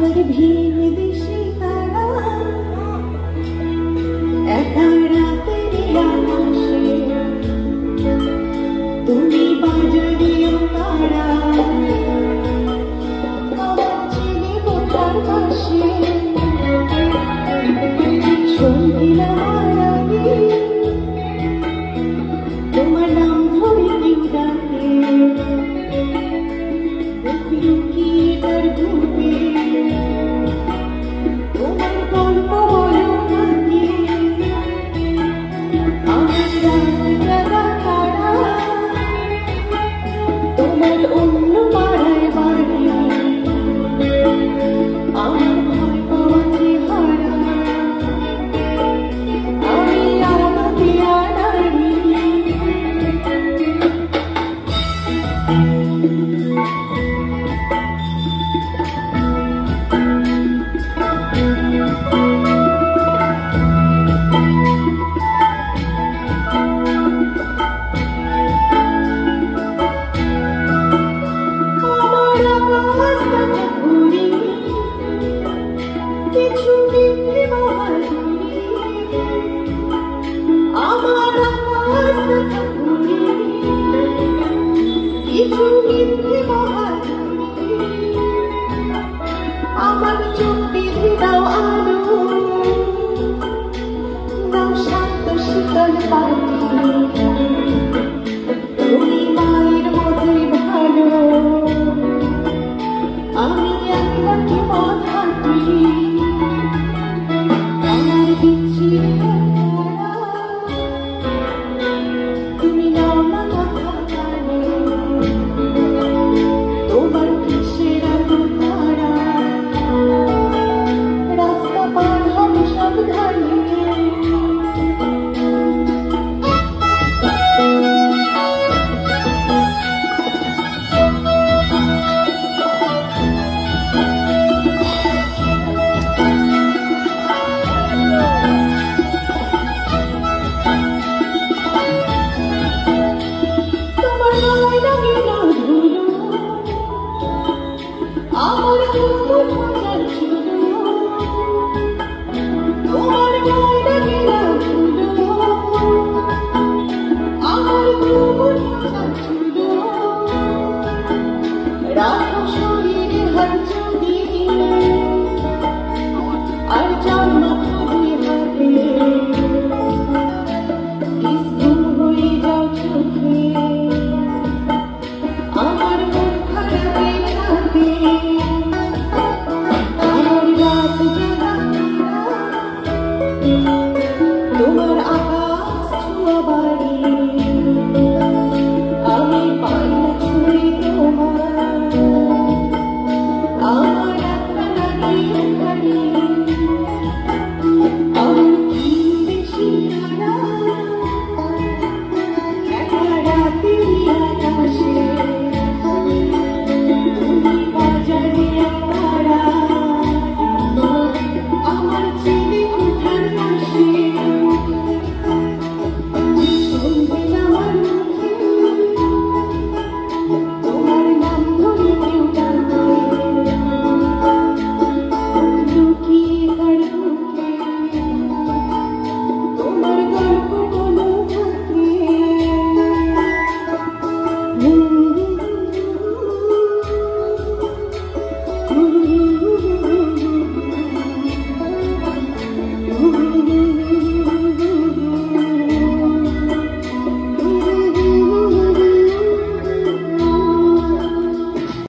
আমার ভিন দেশে তারা একা রাতের আকাশে তুমি বাজারিও তারা আমার ছেলে কোথার পাশে সন্ধিলা মারাগে তোমার নাম ধরে কেউ ডাকে কি তার ঘুমে তোমার গল্প বলো নাকি আমার রাত তারা তোমার অন্য পাড়ায় বাড়ি আমার ভয় পাওয়া চেহারা আমি আমাকে আনাড়ি আমার চোখ বেঁধে দাও আলো দাও শান্ত শীতল পানি তুমি মায়ের মতোই ভালো আমি একলাকে পথ হাঁটি আমার বিচ্ছিন্ন তুমি নাও না কথা কানে তোমার কিসের এত তারা রাস্তা পার হবে সাবধানে আমার কুকুর মজার ছিল তোমার গায়ে গেলা ছিল আমার কুকুর মজার ছিল রাখো শরীরে হাত